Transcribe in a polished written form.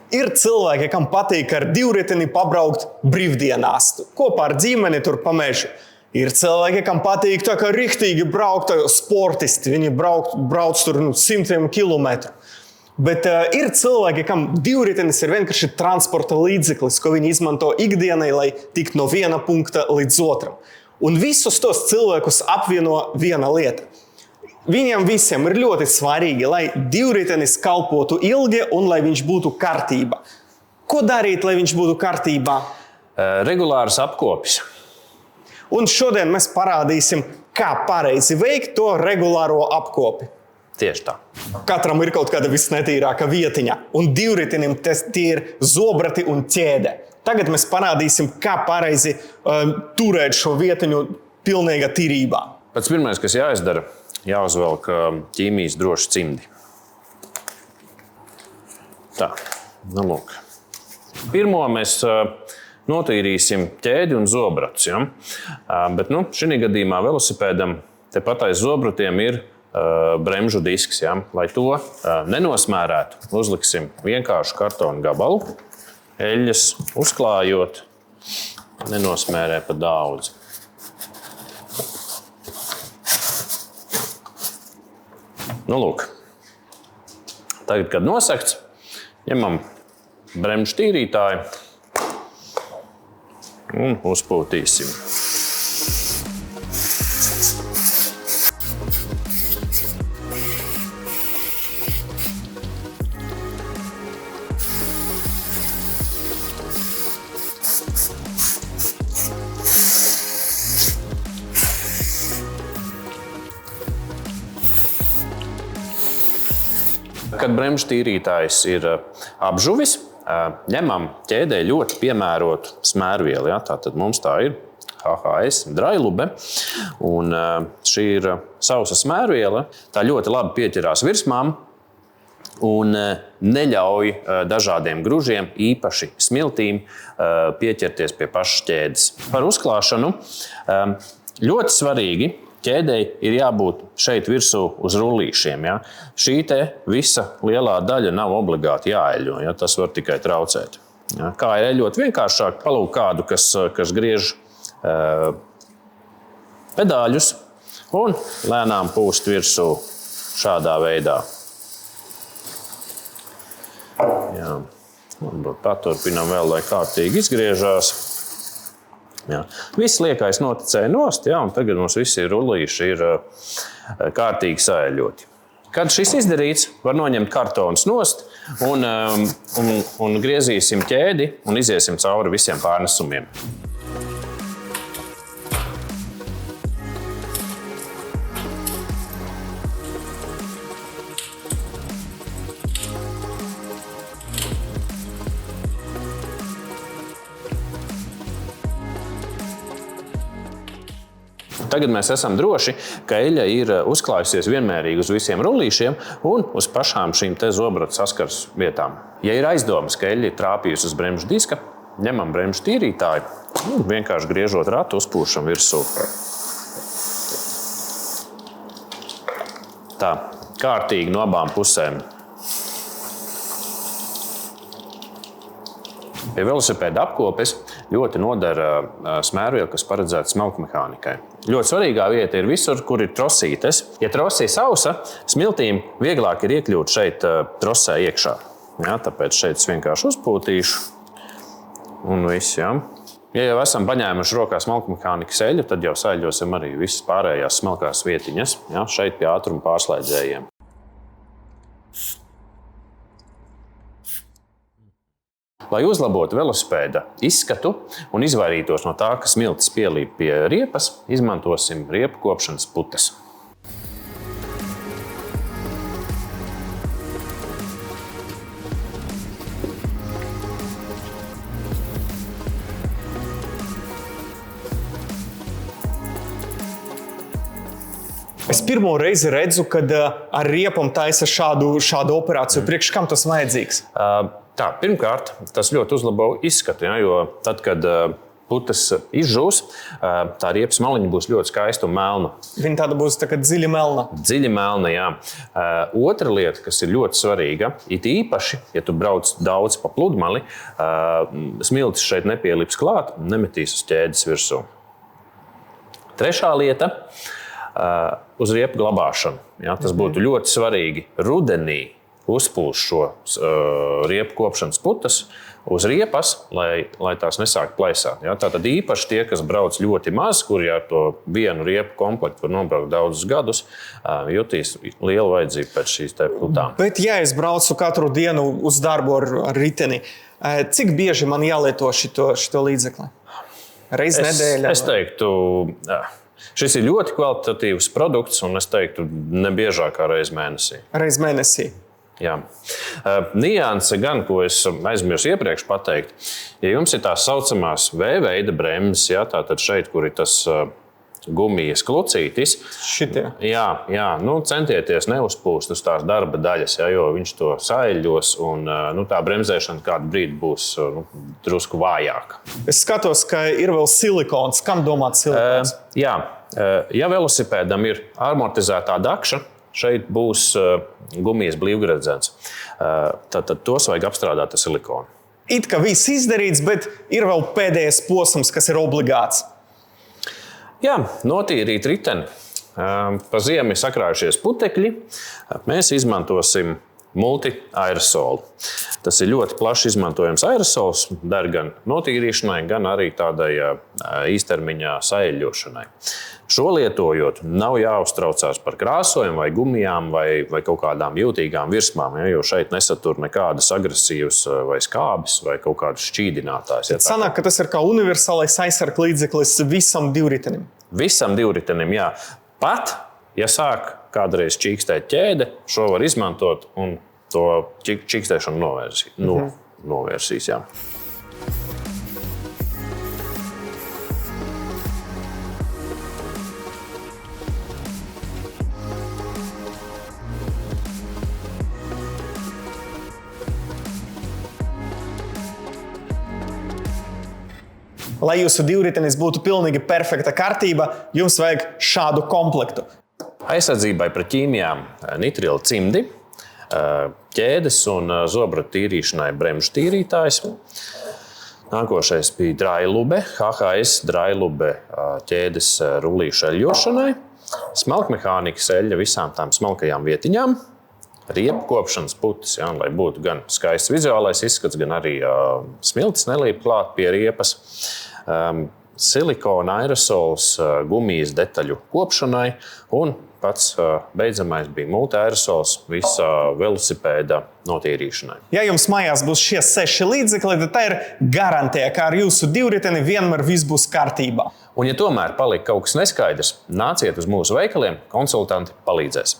Ir cilvēki, kam patīk ar divriteni pabraukt brīvdienās, kopā ar ģimeni tur pa mežu. Ir cilvēki, kam patīk tā kā riktīgi braukt, sportisti, viņi brauc tur simtiem kilometru. Bet ir cilvēki, kam divritenis ir vienkārši transporta līdzeklis, ko viņi izmanto ikdienai, lai tiktu no viena punkta līdz otram. Un visus tos cilvēkus apvieno viena lieta. Viņiem visiem ir ļoti svarīgi, lai divritenis kalpotu ilgi un lai viņš būtu kārtībā. Ko darīt, lai viņš būtu kārtībā? Regulāras apkopes. Un šodien mēs parādīsim, kā pareizi veikt to regulāro apkopi. Tieši tā. Katram ir kaut kāda visnetīrāka vietiņa, un divritenim tie ir zobrati un ķēde. Tagad mēs parādīsim, kā pareizi turēt šo vietiņu pilnīga tīrībā. Pats pirmais, kas jāizdara, jāuzvelk ķīmijas droši cimdi. Tā, lūk. Pirmo mēs notīrīsim ķēdi un zobratus. Ja? Bet šī gadījumā velosipēdam tepat aiz zobratiem ir bremžu disks. Ja? Lai to nenosmērētu, uzliksim vienkāršu kartonu gabalu, eļļas uzklājot, nenosmērē pa daudz. Lūk. Tagad, kad nosegts, ņemam bremžu tīrītāju un uzpūtīsim. Kad bremžu tīrītājs ir apžuvis, ņemam ķēdē ļoti piemērotu smērvielu. Ja? Tātad mums tā ir HHS drailube. Un šī ir sausa smērviela. Tā ļoti labi pieķerās virsmām un neļauj dažādiem gružiem, īpaši smiltīm, pieķerties pie pašas ķēdes. Par uzklāšanu ļoti svarīgi. Ķēdei ir jābūt šeit virsū uz rullīšiem. Ja? Šī te visa lielā daļa nav obligāti jāeļo, ja? Tas var tikai traucēt. Ja? Kā ir eļot vienkāršāk, palūk kādu, kas griež pedāļus un lēnām pūst virsū šādā veidā. Ja. Varbūt paturpinam vēl, lai kārtīgi izgriežās. Jā. Viss liekais noticēja nost, jā, un tagad mums visi rullīši ir kārtīgi saeļoti. Kad šis izdarīts, var noņemt kartonus nost un griezīsim ķēdi un iziesim cauri visiem pārnesumiem. Tagad mēs esam droši, ka eļļa ir uzklājusies vienmērīgi uz visiem rullīšiem un uz pašām šīm te zobratu saskars vietām. Ja ir aizdomas, ka eļļa ir trāpījusi uz bremžu diska, ņemam bremžu tīrītāju un vienkārši griežot ratu uzpūšam virsū. Tā, kārtīgi no abām pusēm. Pie velosipēda apkopes ļoti nodara smērviela, kas paredzēta smalkmehānikai. Ļoti svarīgā vieta ir visur, kur ir trosītes. Ja trosī sausa, smiltīm vieglāk ir iekļūt šeit trosē iekšā. Ja, tāpēc šeit es vienkārši uzpūtīšu un viss. Ja. Ja jau esam paņēmuši rokā smalkmehānikas eļļu, tad jau saļļosim arī visas pārējās smalkās vietiņas. Ja, šeit pie ātruma pārslēdzējiem. Lai uzlabotu velosipēda izskatu un izvairītos no tā, ka smiltis pielīp pie riepas, izmantosim riepu kopšanas putes. Es pirmo reizi redzu, kad ar riepam taisa šādu operāciju. Priekš kam tas vajadzīgs? Tā, pirmkārt, tas ļoti uzlabo izskatu, ja, jo tad, kad putas izžūs, tā riepas maliņa būs ļoti skaista un melna. Viņa tāda būs tā kā dziļa melna. Dziļi melna, jā. Otra lieta, kas ir ļoti svarīga, it īpaši, ja tu brauc daudz pa pludmali, smiltis šeit nepielips klāt, nemetīs uz ķēdes virsū. Trešā lieta - uz riepu glabāšanu. Ja, tas būtu ļoti svarīgi rudenī uzpūst šo riepu kopšanas putas uz riepas, lai tās nesāk plaisāt. Ja, tātad īpaši tie, kas brauc ļoti maz, kuri ar to vienu riepu komplektu var nobraukt daudzus gadus, jutīs lielu vajadzību pēc šīs putām. Bet ja es braucu katru dienu uz darbu ar riteni, cik bieži man jālieto šito līdzekli? Reiz nedēļā? Es teiktu, šis ir ļoti kvalitatīvs produkts, un es teiktu, ne biežāk kā reiz mēnesī. Reiz mēnesī. Jā. Nianse gan, ko es aizmirsu iepriekš pateikt, ja jums ir tās saucamās V-veida bremzes, ja, tātad šeit, kur ir tas gumijas klucītis, jā, centieties neuzpūst uz tās darba daļas, ja, jo viņš to saeļos, un tā bremzēšana kādu brīdi būs drusku vājāka. Es skatos, ka ir vēl silikons. Kam domāt silikons? Ja velosipēdam ir amortizētā dakša, šeit būs gumijas blīvgredzens. Tad tos vajag apstrādāt ar silikonu. It kā viss izdarīts, bet ir vēl pēdējais posms, kas ir obligāts. Jā, notīrīt riteni. Pa ziemu ir sakrājušies putekļi. Mēs izmantosim multi-aerosolu. Tas ir ļoti plaši izmantojams aerosols, der gan notīrīšanai, gan arī tādai īstermiņā saeļošanai. Šo lietojot, nav jāuztraucās par krāsojumu vai gumijām vai kaut kādām jūtīgām virsmām, jo šeit nesatur nekādas agresīvas vai skābes vai kaut kādas šķīdinātājs. Sanāk, ka tas ir kā universālais aizsarga līdzeklis visam divritenim? Visam divritenim, jā. Pat, ja sāk kādreiz čīkstēt ķēde, šo var izmantot un to čīkstēšanu novērsīs. Jā. Lai jūsu divritenis būtu pilnīgi perfekta kārtība, jums vajag šādu komplektu. Aizsardzībai pret ķīmijām nitrila cimdi, ķēdes un zobra tīrīšanai bremžu tīrītājs. Nākošais bija drailube, HHS drailube ķēdes rullīšu eļļošanai, smalkmehānikas eļļa visām tām smalkajām vietiņām, riepu kopšanas putas, ja, lai būtu gan skaists vizuālais izskats, gan arī smiltis nelīp klāt pie riepas. Silikona aerosols gumijas detaļu kopšanai un pats beidzamais bija multi-aerosols visa velosipēda notīrīšanai. Ja jums mājās būs šie 6 līdzekļi, tad tā ir garantija, ka ar jūsu divriteni vienmēr viss būs kārtībā. Un ja tomēr palika kaut kas neskaidrs, nāciet uz mūsu veikaliem, konsultanti palīdzēs.